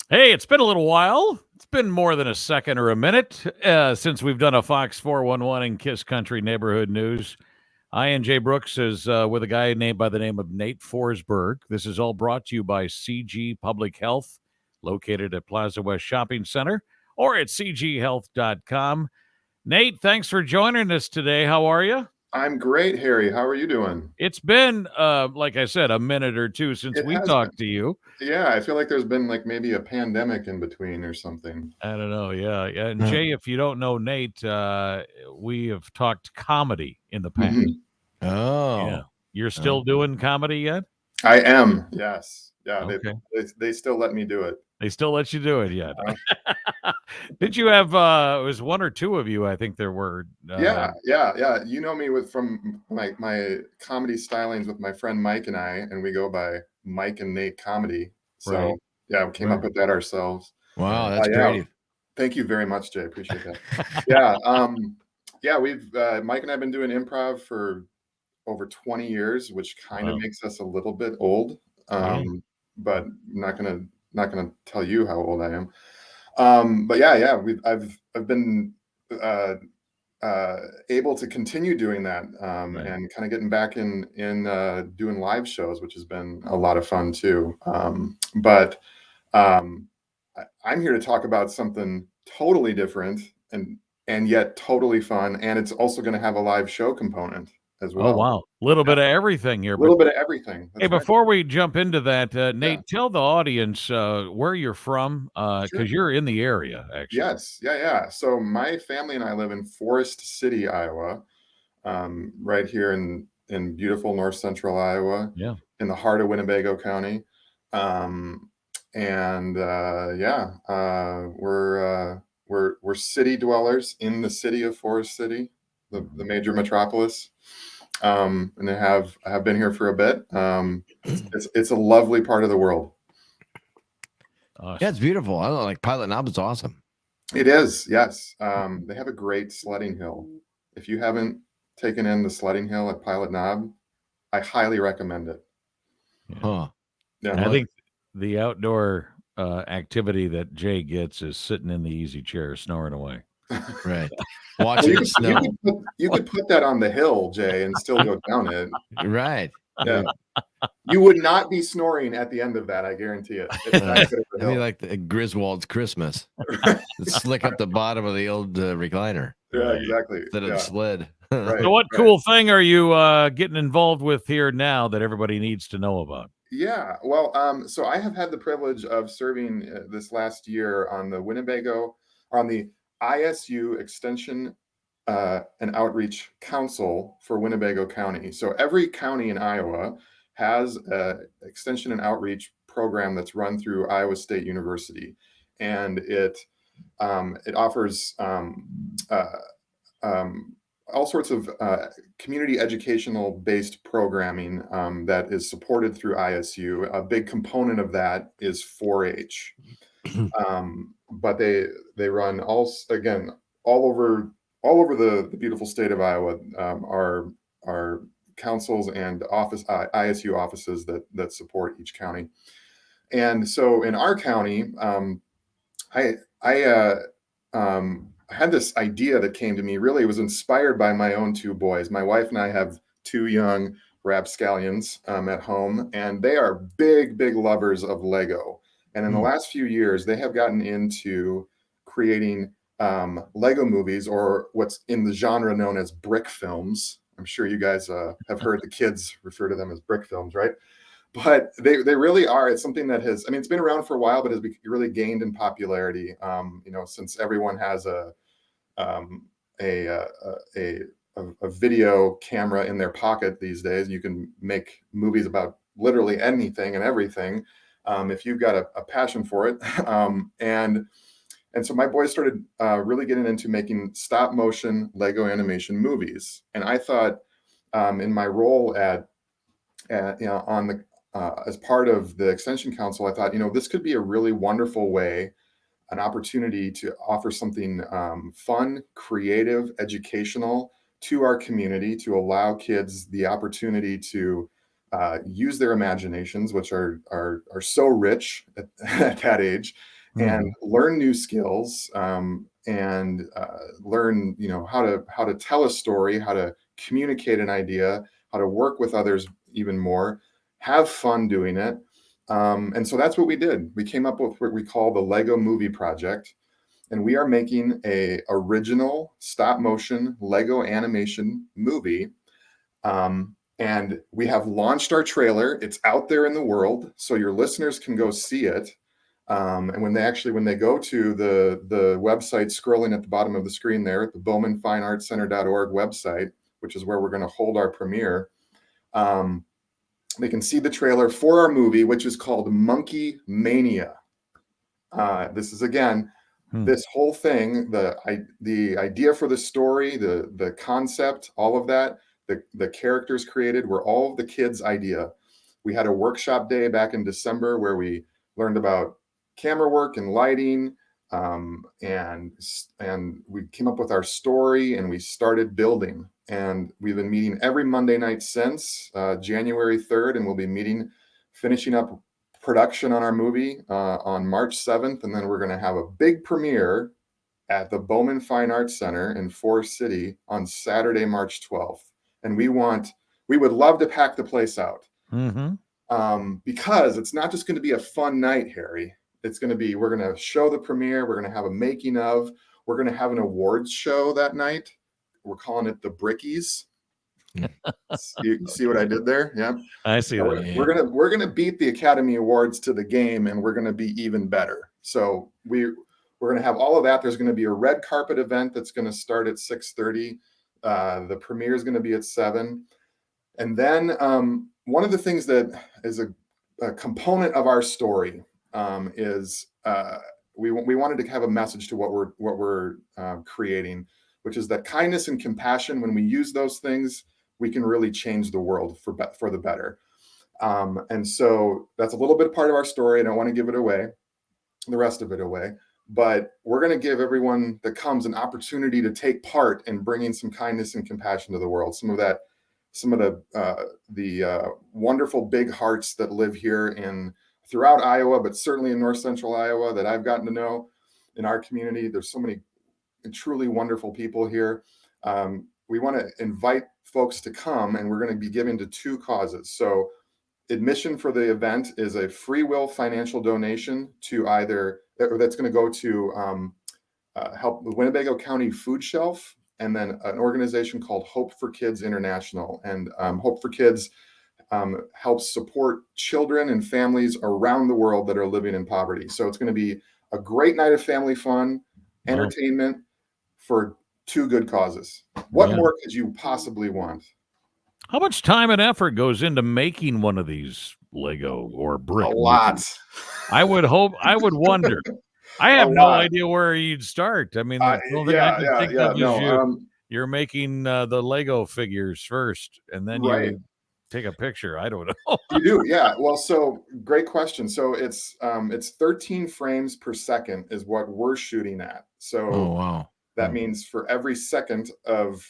Hey, it's been a little while. It's been more than a second or a minute since we've done a Fox 411 and Kiss Country Neighborhood News. Jay Brooks is with a guy named by the name of Nate Forsberg. This is all brought to you by CG Public Health, located at Plaza West Shopping Center or at cghealth.com. Nate, thanks for joining us today. How are you? I'm great, Harry. How are you doing? It's been, like I said, a minute or two since It we has been. talked to you. Yeah, I feel like there's been like maybe a pandemic in between or something. I don't know. Yeah. Yeah. And Huh. Jay, if you don't know Nate, we have talked comedy in the past. Mhm. Yeah. Oh, You're still doing comedy yet? I am. Yes. Yeah. Okay. They still let me do it. They still let you do it yet. Uh, Did you have, it was one or two of you, I think there were. yeah. You know me with from my comedy stylings with my friend Mike and I, and we go by Mike and Nate Comedy. Right. So yeah, we came Right. up with that ourselves. wow, that's Yeah. creative. Thank you very much, Jay. Appreciate that. Yeah. Yeah. We've Mike and I have been doing improv for over 20 years, which kind of Wow. makes us a little bit old. Yeah. But not gonna tell you how old I am. But yeah, I've been uh, able to continue doing that Right. and kind of getting back in doing live shows, which has been a lot of fun too. But I'm here to talk about something totally different and yet totally fun, and it's also going to have a live show component as Oh, well. wow. A little bit of everything here. A But little bit of everything. hey, That's right. before we jump into that, Yeah, Nate, tell the audience where you're from, sure. because you're in the area, actually. Yes, yeah. So my family and I live in Forest City, Iowa, right here in beautiful north central Iowa, Yeah. in the heart of Winnebago County. Um, and yeah, we're city dwellers in the city of Forest City, the major metropolis. And I have been here for a bit. It's a lovely part of the world. Yeah, Awesome. it's beautiful. I don't know, like Pilot Knob is awesome. It is, yes. They have a great sledding hill. If you haven't taken in the sledding hill at Pilot Knob, I highly recommend it. Yeah. Huh. Yeah, And I Well, think the outdoor activity that Jay gets is sitting in the easy chair, snoring away. right. well, Watching it snow. you could put that on the hill, Jay, and still go down it. Right. Yeah, you would not be snoring at the end of that. I guarantee it. It's that good of a It'd be hill. like the Griswold's Christmas. Slick up the bottom of the old recliner Yeah, Right. exactly. that Yeah, it slid. right. So, what right. cool thing are you getting involved with here now that everybody needs to know about? Yeah, well, so I have had the privilege of serving this last year on the ISU Extension and Outreach Council for Winnebago County. So every county in Iowa has an extension and outreach program that's run through Iowa State University, and it offers uh, um, all sorts of community educational based programming that is supported through ISU. A big component of that is 4-H, but they run all over the beautiful state of Iowa. Are councils and ISU offices that support each county. And so in our county, I had this idea that came to me. Really, it was inspired by my own two boys. My wife and I have two young rapscallions at home, and they are big lovers of Lego. And in the last few years, they have gotten into creating Lego movies, or what's in the genre known as brick films. I'm sure you guys have heard the kids refer to them as brick films, right? But they really are. It's something that has, I mean, it's been around for a while, but has really gained in popularity. Since everyone has um, a, a, a a video camera in their pocket these days, you can make movies about literally anything and everything if you've got a passion for it. And so my boys started really getting into making stop motion Lego animation movies, and I thought in my role on the as part of the Extension Council, I thought, this could be a really wonderful way, an opportunity to offer something fun, creative, educational to our community, to allow kids the opportunity to use their imaginations, which are so rich at that age, and learn new skills, and learn, how to tell a story, how to communicate an idea, how to work with others even more, have fun doing it. And so that's what we did. We came up with what we call the Lego Movie Project, and we are making a original stop motion Lego animation movie. And we have launched our trailer. It's out there in the world, so your listeners can go see it. And when they go to the website scrolling at the bottom of the screen there at the BowmanFineArtsCenter.org website, which is where we're going to hold our premiere, they can see the trailer for our movie, which is called Monkey Mania. This is, again, this whole thing, the idea for the story, the concept, all of that, the characters created were all of the kids' idea. We had a workshop day back in December where we learned about camera work and lighting, and we came up with our story, and we started building. And we've been meeting every Monday night since January 3rd, and we'll be finishing up production on our movie on March 7th, and then we're going to have a big premiere at the Bowman Fine Arts Center in Forest City on Saturday, March 12th. And we would love to pack the place out, because it's not just going to be a fun night, Harry. It's going to be, we're going to show the premiere. We're going to have a making of. We're going to have an awards show that night. We're calling it the Brickies. You see what I did there? Yeah, I see that. We're gonna beat the Academy Awards to the game, and we're gonna be even better. So we're gonna have all of that. There's gonna be a red carpet event that's gonna start at 6:30. The premiere is gonna be at 7, and then one of the things that is a component of our story is we wanted to have a message to what we're creating, which is that kindness and compassion, when we use those things, we can really change the world for the better. And so that's a little bit part of our story. I don't want to give the rest of it away, but we're going to give everyone that comes an opportunity to take part in bringing some kindness and compassion to the world. Some of the wonderful big hearts that live here throughout Iowa, but certainly in North Central Iowa that I've gotten to know in our community. There's so many truly wonderful people here. We want to invite folks to come, and we're going to be giving to 2 causes. So admission for the event is a free will financial donation that's going to go to help the Winnebago County Food Shelf, and then an organization called Hope for Kids International. And Hope for Kids helps support children and families around the world that are living in poverty. So it's going to be a great night of family fun, entertainment for 2 good causes. What more could you possibly want? How much time and effort goes into making one of these Lego or brick? A lot. I would wonder. I have no idea where you'd start. I mean, the only thing I can think of is you're making the Lego figures first, and then you take a picture. I don't know. You do, yeah. Well, so great question. So it's 13 frames per second is what we're shooting at. So that means for every second of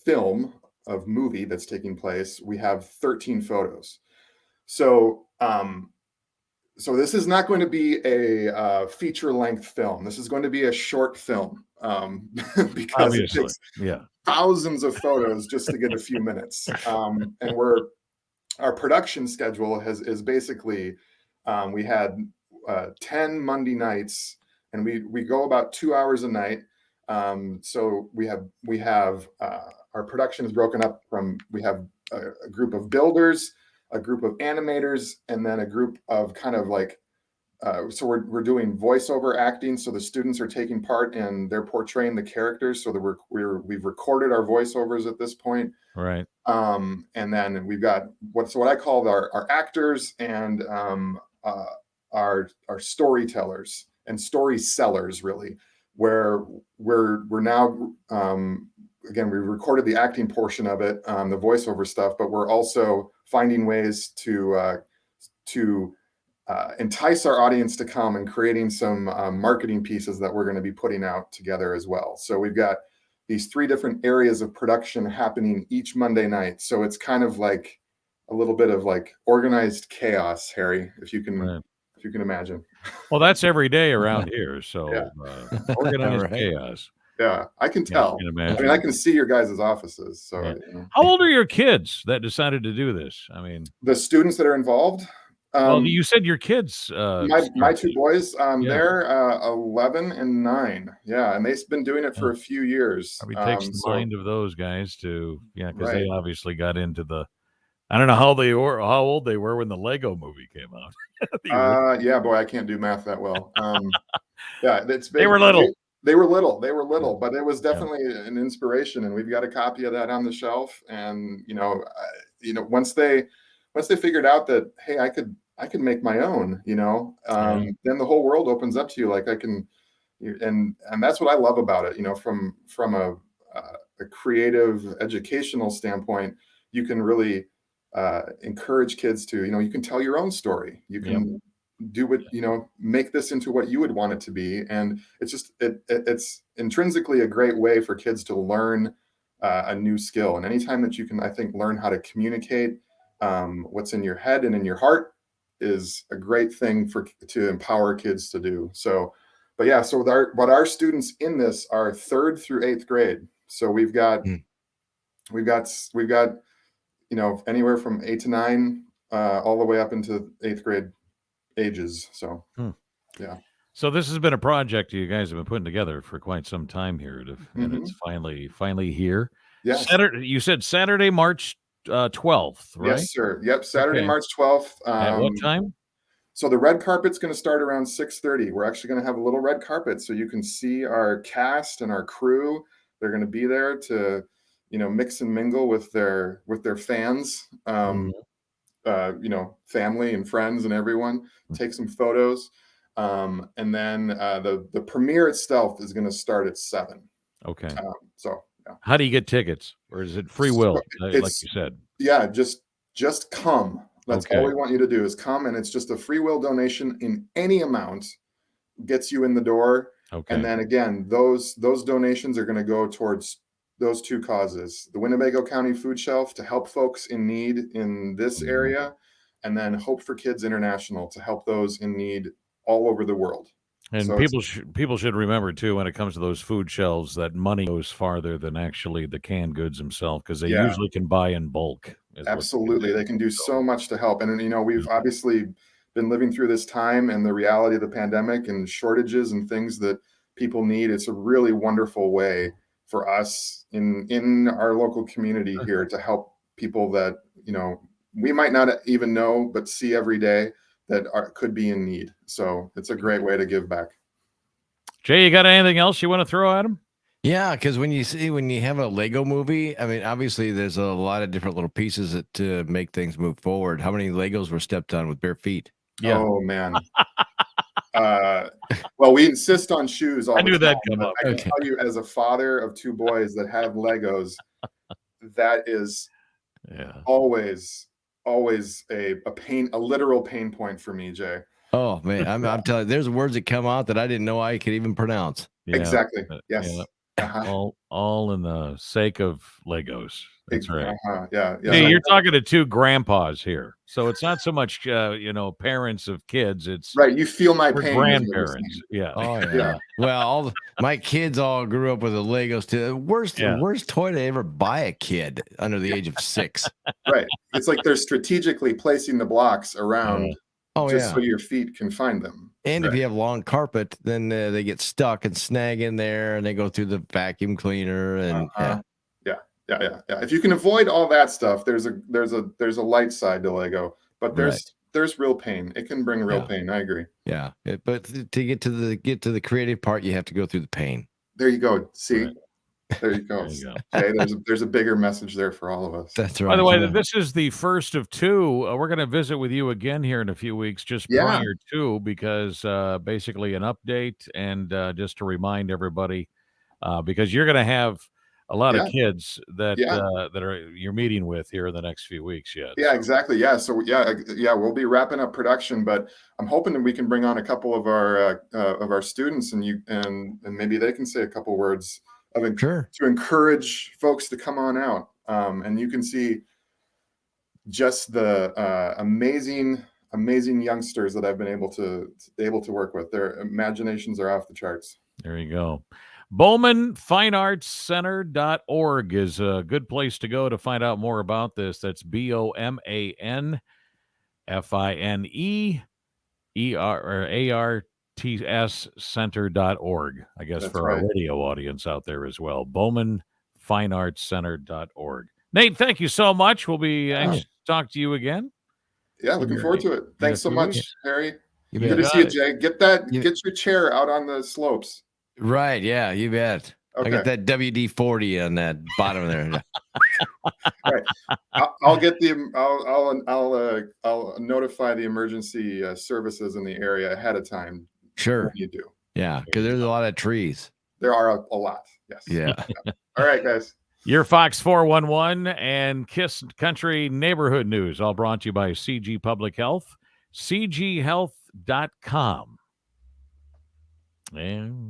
film of movie that's taking place, we have 13 photos. So this is not going to be a feature length film. This is going to be a short film, because it takes thousands of photos just to get a few minutes. And our production schedule is basically, we had 10 Monday nights, and we go about 2 hours a night. So we have our production is broken up from, we have a group of builders, a group of animators, and then a group of kind of like, so we're doing voiceover acting. So the students are taking part and they're portraying the characters. So that we've recorded our voiceovers at this point. Right. And then we've got what I call our actors and our storytellers and story sellers, really, where we're now, again, we recorded the acting portion of it, the voiceover stuff, but we're also finding ways to entice our audience to come, and creating some marketing pieces that we're going to be putting out together as well. So we've got these 3 different areas of production happening each Monday night. So it's kind of like a little bit of like organized chaos, Harry, if you can Right. imagine. Well, that's every day around here. So Yeah. organized Right. chaos. Yeah, I can Yeah, I tell. can I imagine. mean, I can see your guys' offices. So Yeah. you know. How old are your kids that decided to do this? I mean, The students that are involved, well, you said your kids. my two boys, Yeah. they're 11 and 9. Yeah, and they've been doing it for a few years. Probably takes the So mind of those guys to, because right. they obviously got into the. I don't know how old they were when the Lego movie came out. Yeah, boy, I can't do math that well. Yeah, it's been, They were little. They were little, but it was definitely an inspiration, and we've got a copy of that on the shelf. And once they figured out that, hey, I could make my own, then the whole world opens up to you. Like I can, and that's what I love about it. From a creative educational standpoint, you can really encourage kids to, you can tell your own story. You can do what, make this into what you would want it to be. And it's just, it's intrinsically a great way for kids to learn a new skill. And anytime that you can, I think, learn how to communicate what's in your head and in your heart is a great thing to empower kids to do. So, but yeah, so what our students in this are 3rd through 8th grade. So we've got anywhere from 8 to 9 all the way up into 8th grade ages. So yeah. So this has been a project you guys have been putting together for quite some time here, and it's finally here. Yes. You said Saturday, March 12th, right? Yes, sir. Yep, Saturday, Okay. March 12th. At what time? So the red carpet's going to start around 6:30. We're actually going to have a little red carpet so you can see our cast and our crew. They're going to be there to, mix and mingle with their fans, family and friends and everyone. Take some photos, and then the premiere itself is going to start at 7. Okay. So yeah. How do you get tickets, or is it free will, like you said? Yeah, just come. That's Okay. all we want you to do is come, and it's just a free will donation in any amount gets you in the door. Okay. And then again, those donations are going to go towards those 2 causes: the Winnebago County Food Shelf to help folks in need in this area, and then Hope for Kids International to help those in need all over the world. And So people should remember too, when it comes to those food shelves, that money goes farther than actually the canned goods themselves, because they usually can buy in bulk. Absolutely, they can do so much to help. And we've obviously been living through this time and the reality of the pandemic and shortages and things that people need. It's a really wonderful way for us in our local community here to help people that we might not even know but see every day that could be in need. So it's a great way to give back. Jay, you got anything else you want to throw at him? Yeah, because when you have a Lego movie, I mean, obviously there's a lot of different little pieces to make things move forward. How many Legos were stepped on with bare feet? Yeah. Oh man. Well, we insist on shoes all I the knew time, that'd come but up. I can tell you, as a father of 2 boys that have Legos, that is always a pain, a literal pain point for me, Jay. Oh man, I'm telling you, there's words that come out that I didn't know I could even pronounce. Yeah. Exactly. Yes. Yeah. Uh-huh. All in the sake of Legos. That's right. Yeah. Hey, you're talking to 2 grandpas here, so it's not so much parents of kids. It's right. You feel my pain. Grandparents. Yeah. Oh yeah. Well, my kids all grew up with the Legos too. The worst toy to ever buy a kid under the age of 6. Right. It's like they're strategically placing the blocks around. Oh, so your feet can find them. And if you have long carpet, then they get stuck and snag in there, and they go through the vacuum cleaner. And yeah. If you can avoid all that stuff, there's a light side to Lego, but there's real pain. It can bring real pain. I agree. Yeah, but to get to the creative part, you have to go through the pain. There you go. See. Right. There you go. Okay, there's a bigger message there for all of us. That's right. By the way, this is the first of 2. We're going to visit with you again here in a few weeks, just prior to, because basically an update and just to remind everybody, because you're going to have a lot of kids that you're meeting with here in the next few weeks. Yeah, exactly. Yeah. So we'll be wrapping up production, but I'm hoping that we can bring on a couple of our students and maybe they can say a couple words to encourage folks to come on out. And you can see just the amazing youngsters that I've been able to work with. Their imaginations are off the charts. There you go. BowmanFineArtsCenter.org is a good place to go to find out more about this. That's BOMANFINEARTS Center.org, I guess, That's for right. our radio audience out there as well. BowmanFineArtsCenter.org. Nate, thank you so much. We'll be anxious to talk to you again. Yeah, looking forward to it. Thanks so much, Harry. You Good bet. to see you, got it. Jay. Get your chair out on the slopes. Right. Yeah, you bet. Okay. I got that WD-40 on that bottom there. All right. I'll get the I'll notify the emergency services in the area ahead of time. Sure. When you do. Yeah, because there's a lot of trees. There are a lot. Yes. Yeah. All right, guys. Your Fox 411 and Kiss Country Neighborhood News, all brought to you by CG Public Health, cghealth.com. And